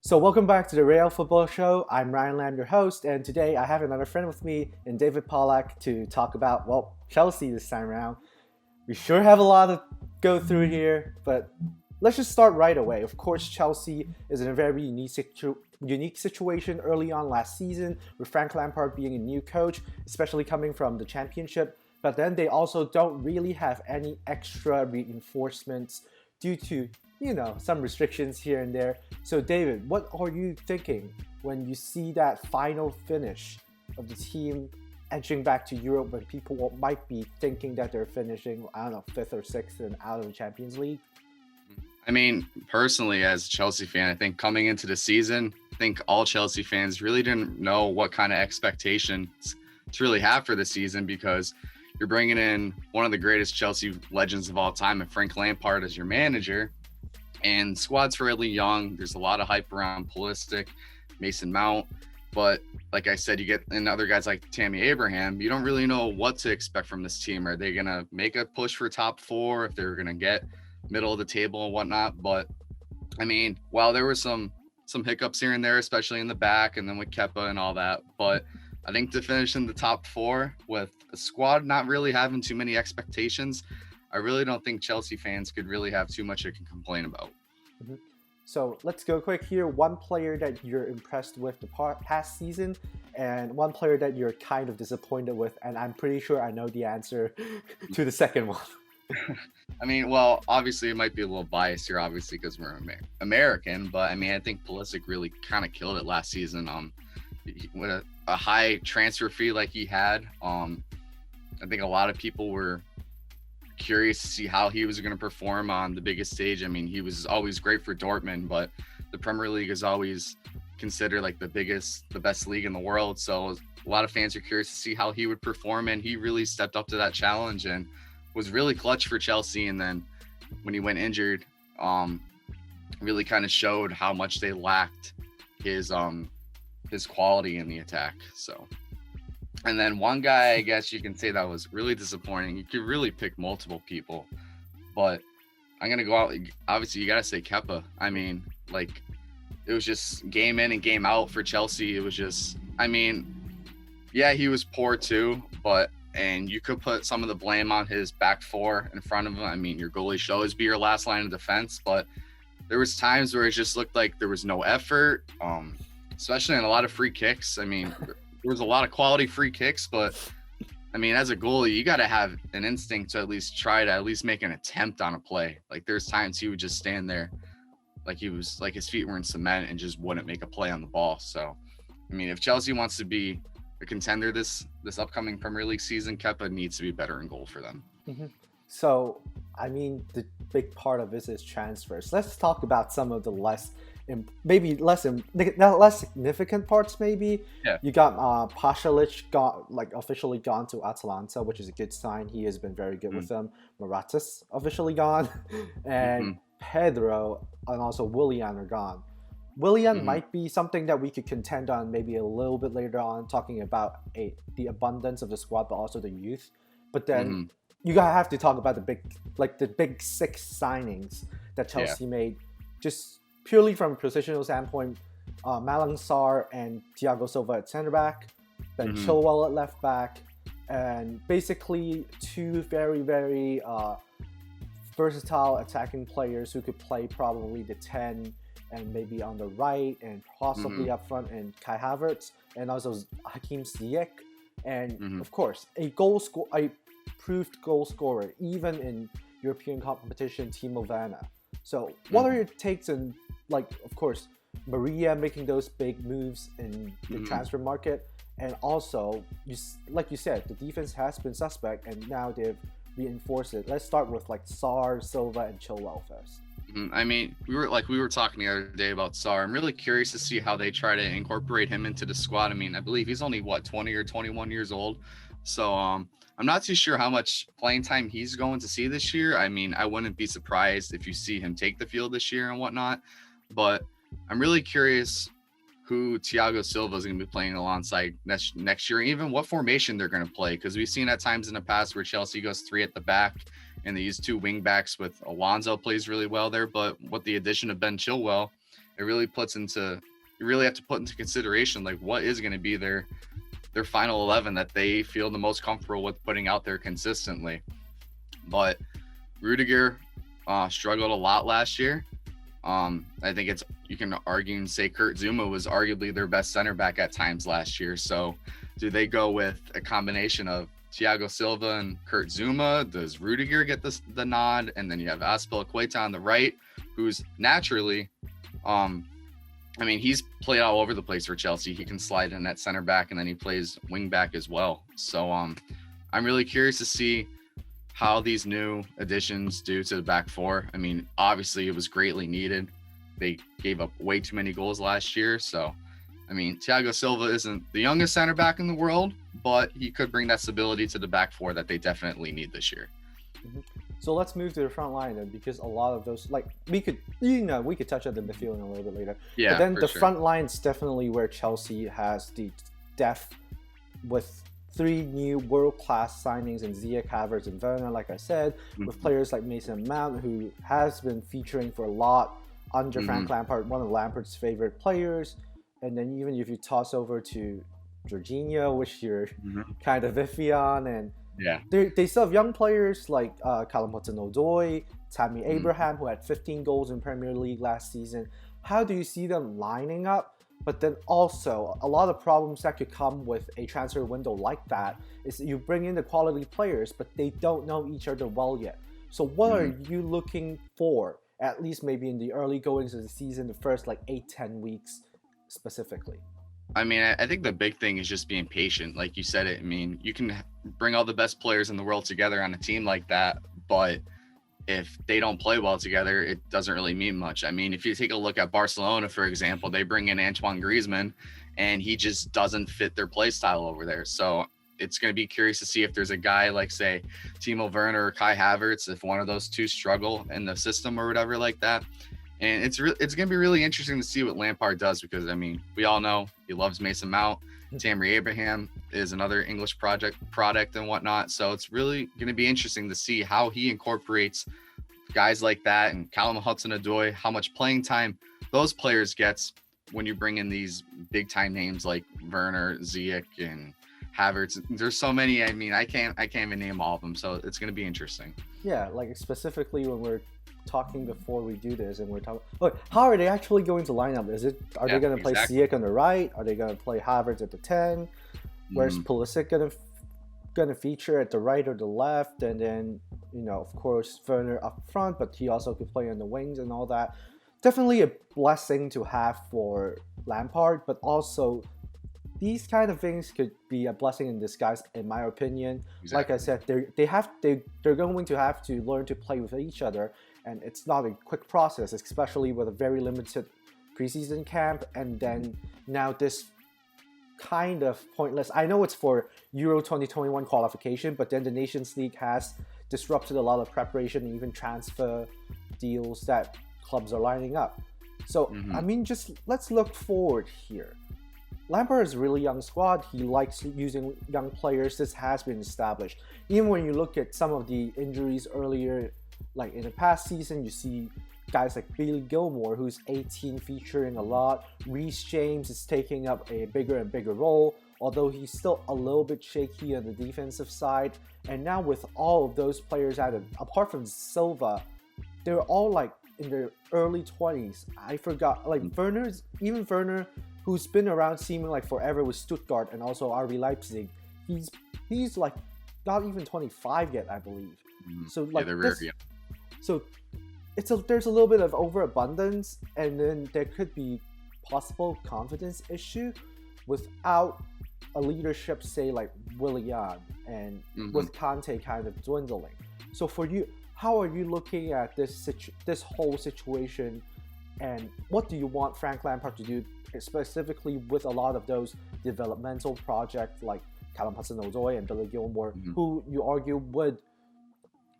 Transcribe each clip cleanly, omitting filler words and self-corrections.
So, welcome back to the Real Football Show. I'm Ryan Lamb, your host, and today I have another friend with me in David Pollak to talk about, well, Chelsea this time around. We sure have a lot to go through here, but let's just start right away. Of course, Chelsea is in a very unique situation early on last season with Frank Lampard being a new coach, especially coming from the Championship. But then they also don't really have any extra reinforcements due to, some restrictions here and there. So, David, what are you thinking when you see that final finish of the team edging back to Europe when people might be thinking that they're finishing, I don't know, fifth or sixth and out of the Champions League? I mean, personally, as a Chelsea fan, I think coming into the season, I think all Chelsea fans really didn't know what kind of expectations to really have for the season because you're bringing in one of the greatest Chelsea legends of all time, and Frank Lampard as your manager. And squad's fairly young. There's a lot of hype around Pulisic, Mason Mount. But like I said, you get in other guys like Tammy Abraham, you don't really know what to expect from this team. Are they going to make a push for top four, if they're going to get middle of the table and whatnot? But I mean, while there were some hiccups here and there, especially in the back and then with Kepa and all that, but I think to finish in the top four with a squad not really having too many expectations, I really don't think Chelsea fans could really have too much they can complain about. Mm-hmm. So let's go quick here. One player that you're impressed with the past season, and one player that you're kind of disappointed with, and I'm pretty sure I know the answer to the second one. I mean, well, obviously it might be a little biased here, obviously, because we're American, but I mean, I think Pulisic really kind of killed it last season. With a high transfer fee like he had, I think a lot of people were curious to see how he was going to perform on the biggest stage. I mean, he was always great for Dortmund, but the Premier League is always considered like the best league in the world. So a lot of fans are curious to see how he would perform, and he really stepped up to that challenge and was really clutch for Chelsea. And then when he went injured, really kind of showed how much they lacked his quality in the attack. So. And then one guy, I guess you can say that was really disappointing. You could really pick multiple people, but I'm going to go out. Obviously, you got to say Kepa. I mean, like, it was just game in and game out for Chelsea. It was just, I mean, yeah, he was poor too, and you could put some of the blame on his back four in front of him. I mean, your goalie should always be your last line of defense, but there was times where it just looked like there was no effort, especially in a lot of free kicks. I mean, there was a lot of quality free kicks, but I mean, as a goalie, you got to have an instinct to at least try to at least make an attempt on a play. Like there's times he would just stand there like he was like his feet were in cement and just wouldn't make a play on the ball. So, I mean, if Chelsea wants to be a contender this upcoming Premier League season, Kepa needs to be better in goal for them. Mm-hmm. So, I mean, the big part of this is transfers. Let's talk about some of the less significant parts. Maybe you got Pasalic officially gone to Atalanta, which is a good sign. He has been very good with them. Maratas officially gone, and Pedro and also Willian are gone. Willian might be something that we could contend on maybe a little bit later on, talking about the abundance of the squad, but also the youth. But then you gotta have to talk about the big six signings that Chelsea made, just purely from a positional standpoint. Malang Sarr and Thiago Silva at center back, then Chilwell at left back, and basically two very, very versatile attacking players who could play probably the 10 and maybe on the right and possibly up front, and Kai Havertz and also Hakim Ziyech, and of course a proved goal scorer even in European competition, Timo Werner. So what are your takes on, like, of course, Maria making those big moves in the transfer market, and also like you said, the defense has been suspect and now they've reinforced it. Let's start with like Sarr, Silva, and Chilwell first. I mean, we were talking the other day about Sarr. I'm really curious to see how they try to incorporate him into the squad. I mean, I believe he's only 20 or 21 years old. So I'm not too sure how much playing time he's going to see this year. I mean, I wouldn't be surprised if you see him take the field this year and whatnot. But I'm really curious who Thiago Silva is going to be playing alongside next year, and even what formation they're going to play. Because we've seen at times in the past where Chelsea goes three at the back and they use two wing backs with Alonso plays really well there. But with the addition of Ben Chilwell it really puts into, you really have to put into consideration like what is going to be their final 11 that they feel the most comfortable with putting out there consistently. But Rudiger struggled a lot last year. I think it's, you can argue and say Kurt Zuma was arguably their best center back at times last year. So do they go with a combination of Thiago Silva and Kurt Zuma? Does Rudiger get the nod? And then you have Azpilicueta on the right, who's naturally, I mean, he's played all over the place for Chelsea. He can slide in at center back, and then he plays wing back as well. So I'm really curious to see how these new additions do to the back four. I mean, obviously it was greatly needed. They gave up way too many goals last year. So, I mean, Thiago Silva isn't the youngest center back in the world, but he could bring that stability to the back four that they definitely need this year. Mm-hmm. So let's move to the front line then, because a lot of those, like, we could touch on the midfield a little bit later. Yeah, but then the front line is definitely where Chelsea has the depth with 3 new world-class signings in Ziyech, Havertz, and Werner, like I said, with players like Mason Mount, who has been featuring for a lot under Frank Lampard, one of Lampard's favorite players. And then even if you toss over to Jorginho, which you're kind of iffy on, and they still have young players like Callum Hudson-Odoi, Tammy Abraham, who had 15 goals in Premier League last season. How do you see them lining up? But then also, a lot of problems that could come with a transfer window like that is that you bring in the quality players, but they don't know each other well yet. So what are you looking for, at least maybe in the early goings of the season, the first like 8-10 weeks specifically? I mean, I think the big thing is just being patient. Like you said it, I mean, you can bring all the best players in the world together on a team like that, but if they don't play well together, it doesn't really mean much. I mean, if you take a look at Barcelona, for example, they bring in Antoine Griezmann, and he just doesn't fit their play style over there. So it's going to be curious to see if there's a guy like, say, Timo Werner or Kai Havertz, if one of those two struggle in the system or whatever like that. And it's going to be really interesting to see what Lampard does, because, I mean, we all know he loves Mason Mount. Tammy Abraham is another English product and whatnot. So it's really going to be interesting to see how he incorporates guys like that, and Callum Hudson-Odoi, how much playing time those players gets when you bring in these big time names like Werner, Ziyech, and Havertz. There's so many. I mean, I can't even name all of them. So it's going to be interesting. Yeah, like specifically when we're talking before we do this, and we're talking, how are they actually going to line up? Are they going to play Ziyech on the right? Are they going to play Havertz at the 10? Where's Pulisic going to feature at the right or the left? And then, of course, Werner up front, but he also could play on the wings and all that. Definitely a blessing to have for Lampard, but also these kind of things could be a blessing in disguise, in my opinion. Like I said, they're going to have to learn to play with each other, and it's not a quick process, especially with a very limited preseason camp, and then now this kind of pointless. I know it's for Euro 2021 qualification, but then the Nations League has disrupted a lot of preparation and even transfer deals that clubs are lining up. So, I mean, just let's look forward here. Lampard is a really young squad. He likes using young players. This has been established. Even when you look at some of the injuries earlier, like in the past season, you see guys like Billy Gilmore, who's 18, featuring a lot. Reece James is taking up a bigger and bigger role, although he's still a little bit shaky on the defensive side. And now with all of those players added, apart from Silva, they're all like in their early 20s. I forgot, like Werner, who's been around seeming like forever with Stuttgart and also RB Leipzig, he's like not even 25 yet, I believe. So like so there's a little bit of overabundance, and then there could be possible confidence issue without a leadership, say like Willian, and with Conte kind of dwindling. So for you, how are you looking at this whole situation, and what do you want Frank Lampard to do, specifically with a lot of those developmental projects like Callum Hudson-Odoi and Billy Gilmore, who you argue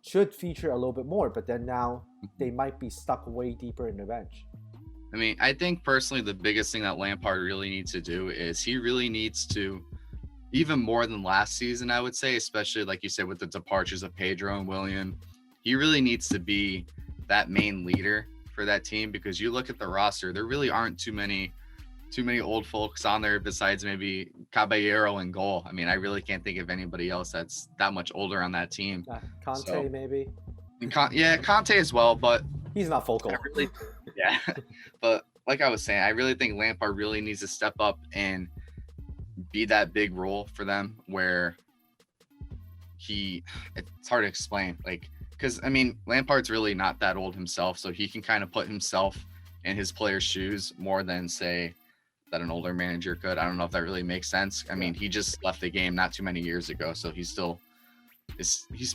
should feature a little bit more, but then now they might be stuck way deeper in the bench? I mean, I think personally the biggest thing that Lampard really needs to do is he really needs to, even more than last season, I would say, especially like you said with the departures of Pedro and Willian, he really needs to be that main leader for that team, because you look at the roster, there really aren't too many old folks on there besides maybe Caballero in goal. I mean, I really can't think of anybody else that's that much older on that team. Conte maybe. And Conte as well, but he's not focal. Yeah, but like I was saying, I really think Lampard really needs to step up and be that big role for them, where it's hard to explain, like, because I mean, Lampard's really not that old himself, so he can kind of put himself in his players' shoes more than, say, that an older manager could. I don't know if that really makes sense. I mean, he just left the game not too many years ago, so he's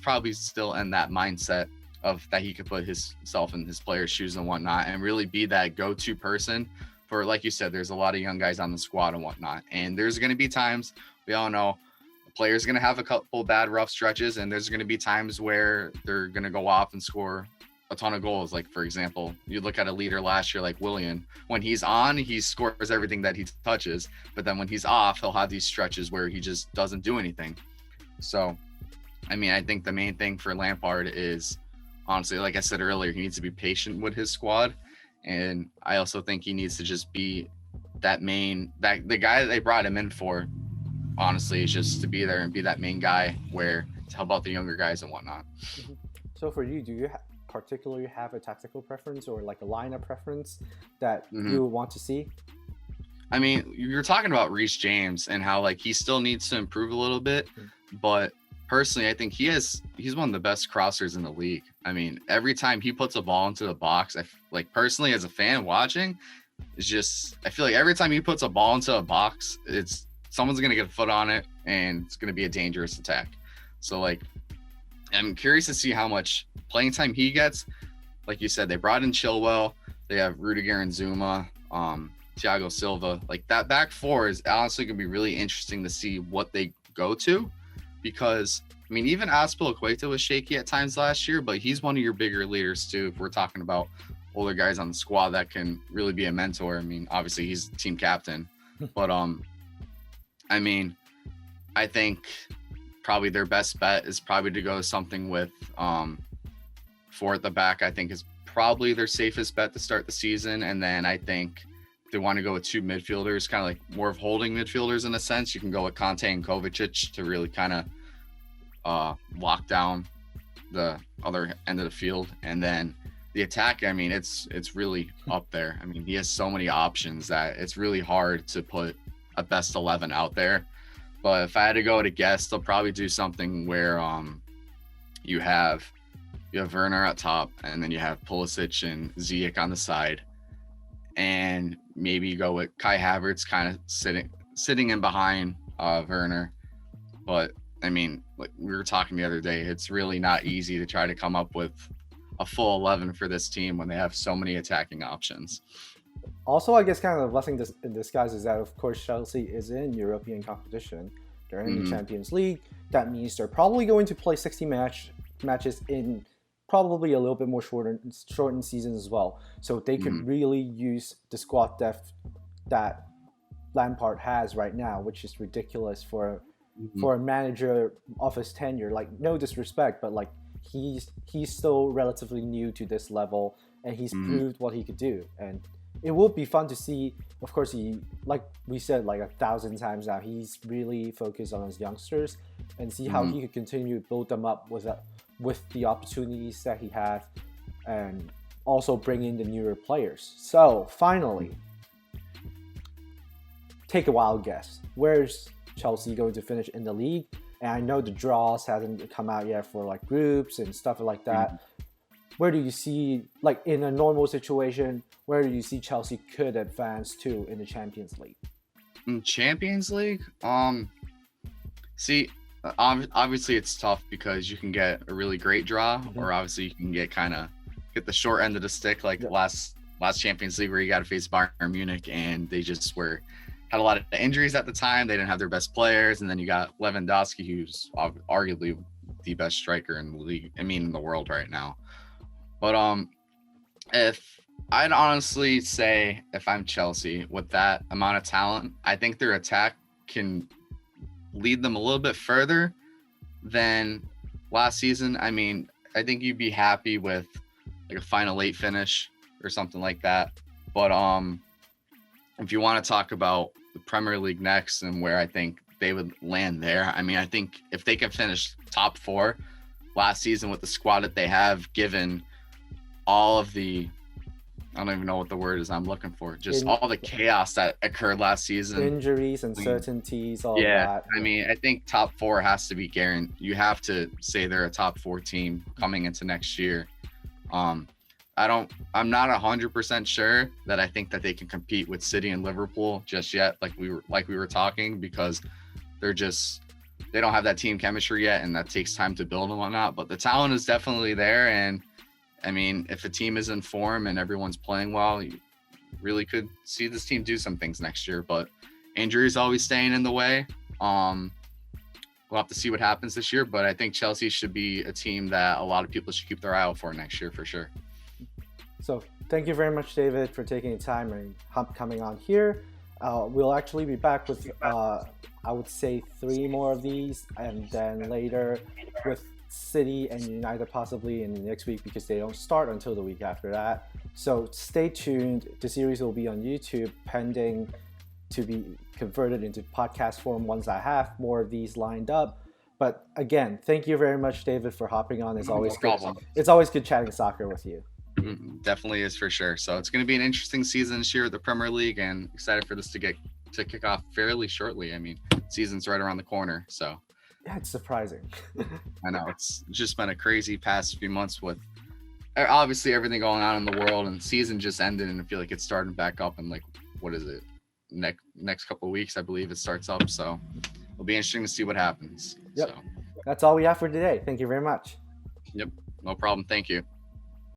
probably still in that mindset of that he could put himself in his players' shoes and whatnot, and really be that go-to person for, like you said, there's a lot of young guys on the squad and whatnot, and there's going to be times, we all know, the player's going to have a couple bad rough stretches, and there's going to be times where they're going to go off and score a ton of goals. Like, for example, you look at a leader last year like Willian. When he's on, he scores everything that he touches, but then when he's off, he'll have these stretches where he just doesn't do anything. So, I mean, I think the main thing for Lampard is, honestly, like I said earlier, he needs to be patient with his squad, and I also think he needs to just be the guy that they brought him in for, honestly, is just to be there and be that main guy where to help out the younger guys and whatnot. So for you, do you particularly have a tactical preference or like a lineup preference that you want to see? I mean, you're talking about Reece James and how like he still needs to improve a little bit, but personally, I think he's one of the best crossers in the league. I mean, every time he puts a ball into the box, personally as a fan watching, it's just, I feel like every time he puts a ball into a box, it's someone's going to get a foot on it and it's going to be a dangerous attack. So like, I'm curious to see how much playing time he gets. Like you said, they brought in Chilwell, they have Rudiger and Zuma, Thiago Silva. Like that back four is honestly going to be really interesting to see what they go to, because I mean, even Azpilicueta was shaky at times last year, but he's one of your bigger leaders too. If we're talking about older guys on the squad that can really be a mentor. I mean, obviously he's team captain, but I mean, I think probably their best bet is probably to go something with four at the back. I think is probably their safest bet to start the season, and then I think they want to go with two midfielders, kind of like more of holding midfielders in a sense. You can go with Conte and Kovacic to really kind of lock down the other end of the field. And then the attack, I mean, it's really up there. I mean, he has so many options that it's really hard to put a best 11 out there. But if I had to go to guess, they'll probably do something where you have Werner at top, and then you have Pulisic and Ziyech on the side. And maybe you go with Kai Havertz kind of sitting in behind Werner. But I mean, like we were talking the other day, it's really not easy to try to come up with a full 11 for this team when they have so many attacking options. Also, I guess kind of a blessing in disguise is that, of course, Chelsea is in European competition. They're in the Champions League. That means they're probably going to play 60 matches in probably a little bit more shortened seasons as well. So they could really use the squad depth that Lampard has right now, which is ridiculous for a manager of his tenure. Like, no disrespect, but like he's still relatively new to this level, and he's proved what he could do. And it would be fun to see. Of course, he, like we said like 1,000 times now, he's really focused on his youngsters and see how he could continue to build them up with the opportunities that he has, and also bring in the newer players. So finally, take a wild guess. Where's Chelsea going to finish in the league? And I know the draws hasn't come out yet for like groups and stuff like that. Where do you see, like in a normal situation, where do you see Chelsea could advance to in the Champions League? In Champions League? See, obviously it's tough because you can get a really great draw, or obviously you can get the short end of the stick, like last Champions League where you got to face Bayern Munich, and they just had a lot of injuries at the time. They didn't have their best players, and then you got Lewandowski, who's arguably the best striker in the league. I mean, in the world right now. But if I'd honestly say, if I'm Chelsea with that amount of talent, I think their attack can lead them a little bit further than last season. I mean, I think you'd be happy with like a final 8 finish or something like that. But if you want to talk about the Premier League next and where I think they would land there, I mean, I think if they can finish top 4 last season with the squad that they have, given all of the, I don't even know what the word is I'm looking for, just all the chaos that occurred last season, injuries, uncertainties, all that. I mean, I think top 4 has to be guaranteed. You have to say they're a top 4 team coming into next year. I'm not 100% sure that I think that they can compete with City and Liverpool just yet, like we were talking, because they don't have that team chemistry yet, and that takes time to build and whatnot. But the talent is definitely there, and I mean, if a team is in form and everyone's playing well, you really could see this team do some things next year. But injuries always staying in the way. We'll have to see what happens this year, but I think Chelsea should be a team that a lot of people should keep their eye out for next year for sure. So thank you very much, David, for taking the time and coming on here. We'll actually be back with, I would say, 3 more of these, and then later with City and United possibly in the next week, because they don't start until the week after that. So stay tuned. The series will be on YouTube, pending to be converted into podcast form once I have more of these lined up. But again, thank you very much, David, for hopping on. It's always good. It's always good chatting soccer with you. Definitely is, for sure. So it's going to be an interesting season this year at the Premier League, and excited for this to kick off fairly shortly. I mean, season's right around the corner, so yeah, it's surprising. I know, it's just been a crazy past few months with obviously everything going on in the world, and season just ended, and I feel like it's starting back up in, like, what is it, next couple of weeks, I believe it starts up. So it'll be interesting to see what happens. Yep. So that's all we have for today. Thank you very much. Yep, no problem. Thank you.